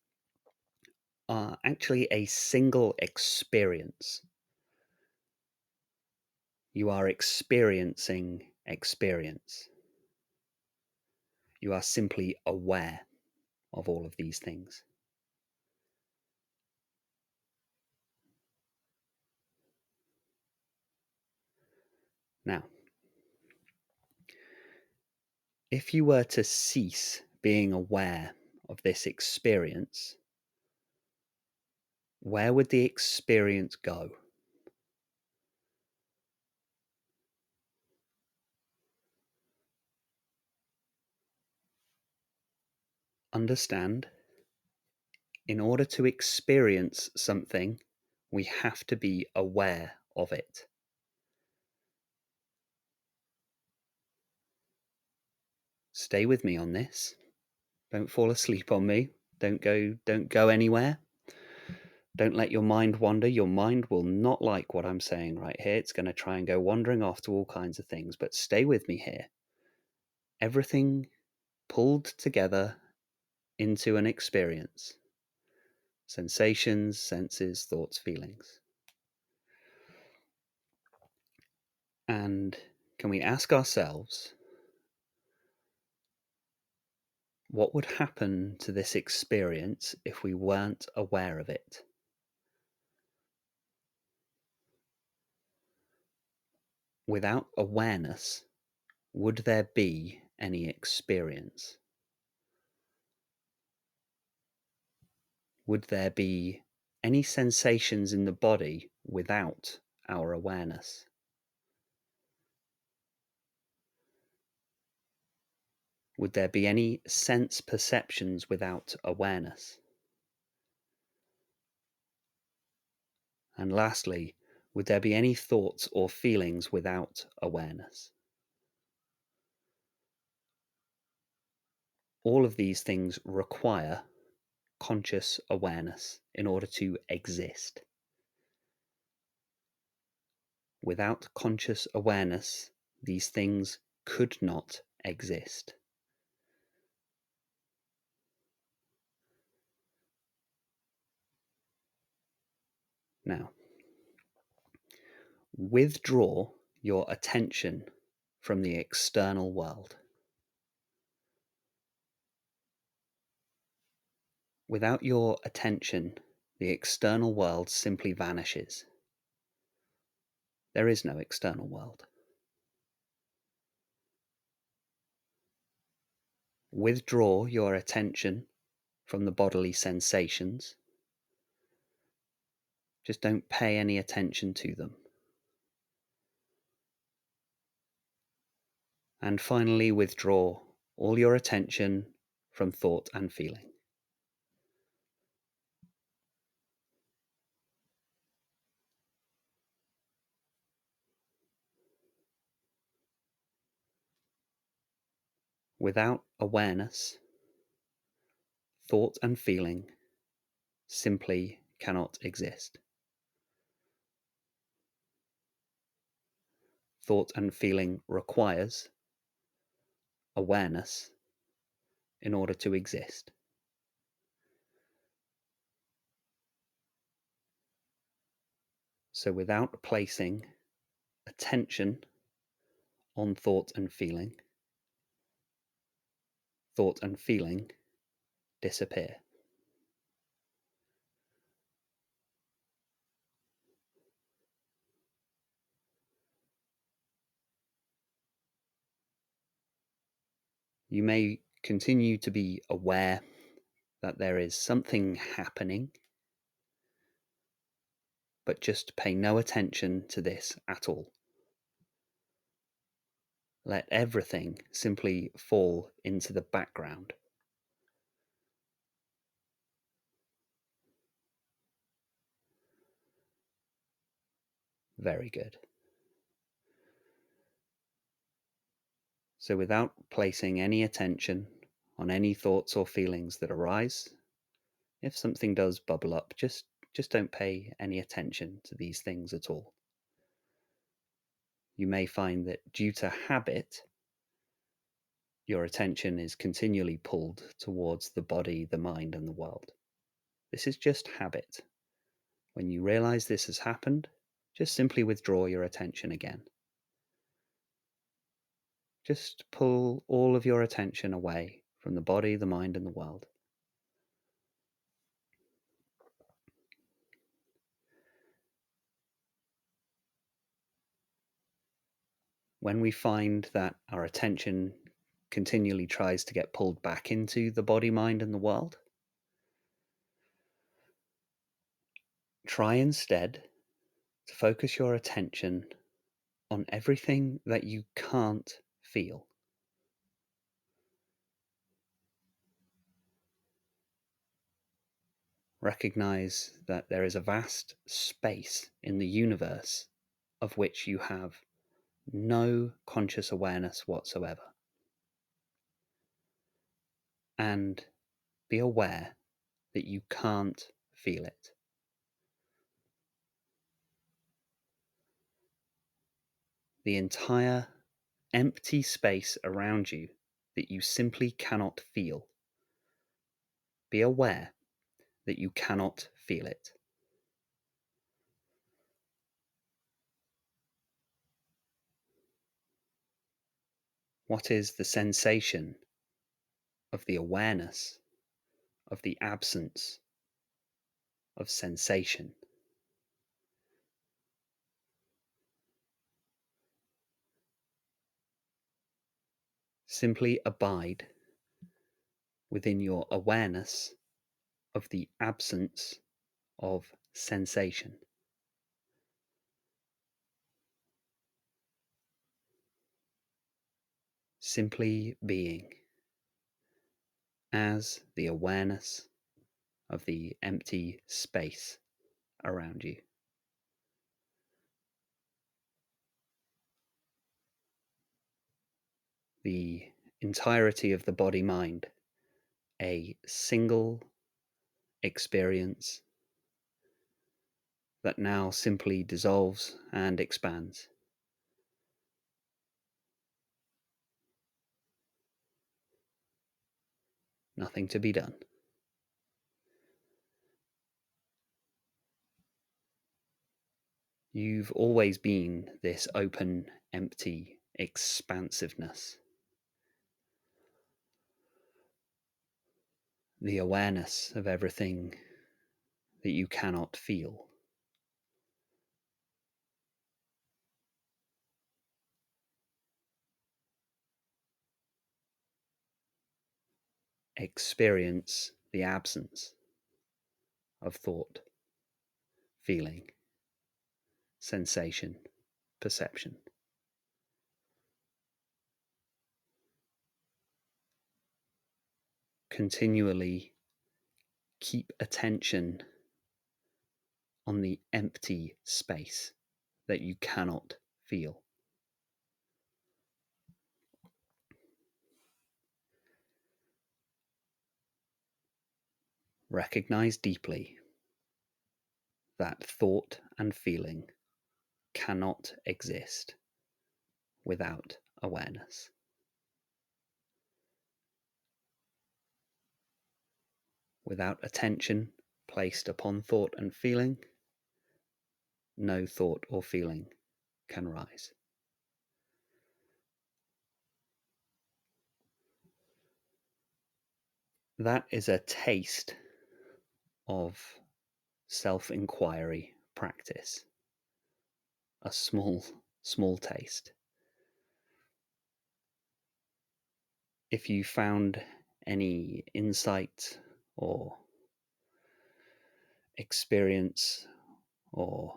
are actually a single experience. You are experiencing experience. You are simply aware of all of these things. Now, if you were to cease being aware of this experience, where would the experience go? Understand, in order to experience something, we have to be aware of it. Stay with me on this. Don't fall asleep on me. Don't go anywhere. Don't let your mind wander. Your mind will not like what I'm saying right here. It's going to try and go wandering off to all kinds of things, but stay with me here. Everything pulled together into an experience. Sensations, senses, thoughts, feelings. And can we ask ourselves, what would happen to this experience if we weren't aware of it? Without awareness, would there be any experience? Would there be any sensations in the body without our awareness? Would there be any sense perceptions without awareness? And lastly, would there be any thoughts or feelings without awareness? All of these things require conscious awareness in order to exist. Without conscious awareness, these things could not exist. Now, withdraw your attention from the external world. Without your attention, the external world simply vanishes. There is no external world. Withdraw your attention from the bodily sensations. Just don't pay any attention to them. And finally, withdraw all your attention from thought and feeling. Without awareness, thought and feeling simply cannot exist. Thought and feeling requires awareness in order to exist. So without placing attention on thought and feeling disappear. You may continue to be aware that there is something happening, but just pay no attention to this at all. Let everything simply fall into the background. Very good. So without placing any attention on any thoughts or feelings that arise, if something does bubble up, just don't pay any attention to these things at all. You may find that due to habit, your attention is continually pulled towards the body, the mind, and the world. This is just habit. When you realize this has happened, just simply withdraw your attention again. Just pull all of your attention away from the body, the mind, and the world. When we find that our attention continually tries to get pulled back into the body, mind, and the world, try instead to focus your attention on everything that you can't feel. Recognize that there is a vast space in the universe of which you have no conscious awareness whatsoever. And be aware that you can't feel it. The entire empty space around you that you simply cannot feel. Be aware that you cannot feel it. What is the sensation of the awareness of the absence of sensation? Simply abide within your awareness of the absence of sensation. Simply being. as the awareness of the empty space around you. The entirety of the body-mind, a single experience that now simply dissolves and expands. Nothing to be done. You've always been this open, empty expansiveness. The awareness of everything that you cannot feel. Experience the absence of thought, feeling, sensation, perception. Continually keep attention on the empty space that you cannot feel. Recognize deeply that thought and feeling cannot exist without awareness. Without attention placed upon thought and feeling, no thought or feeling can rise. That is a taste of self-inquiry practice. A small taste. If you found any insight or experience or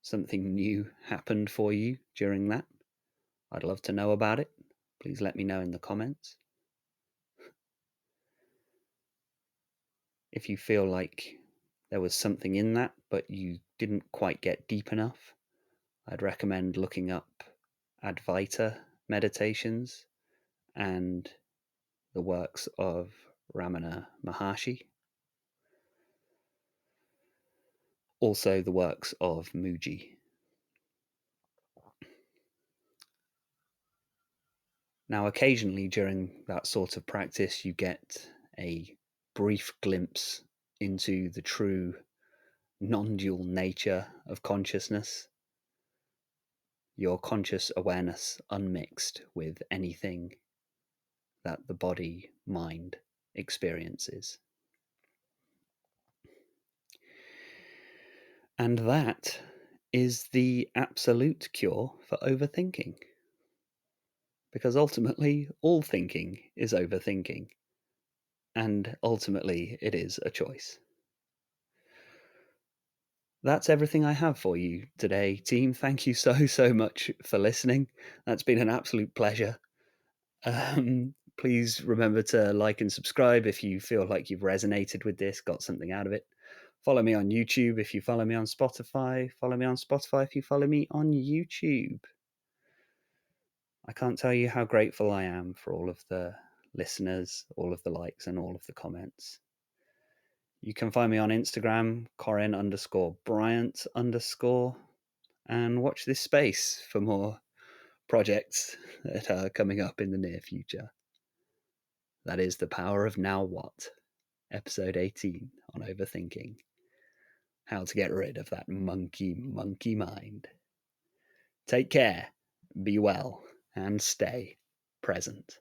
something new happened for you during that, I'd love to know about it. Please let me know in the comments. If you feel like there was something in that, but you didn't quite get deep enough, I'd recommend looking up Advaita meditations and the works of Ramana Maharshi. Also the works of Mooji. Now, occasionally during that sort of practice, you get a brief glimpse into the true non-dual nature of consciousness, your conscious awareness unmixed with anything that the body-mind experiences. And that is the absolute cure for overthinking. Because ultimately, all thinking is overthinking. And ultimately, it is a choice. That's everything I have for you today, team. Thank you so much for listening. That's been an absolute pleasure. Please remember to like and subscribe if you feel like you've resonated with this, got something out of it. Follow me on YouTube if you follow me on Spotify. Follow me on Spotify if you follow me on YouTube. I can't tell you how grateful I am for all of the listeners, all of the likes, and all of the comments. You can find me on Instagram, Corin_Bryant_, and watch this space for more projects that are coming up in the near future. That is The Power of Now What, episode 18 on overthinking. How to get rid of that monkey mind. Take care, be well, and stay present.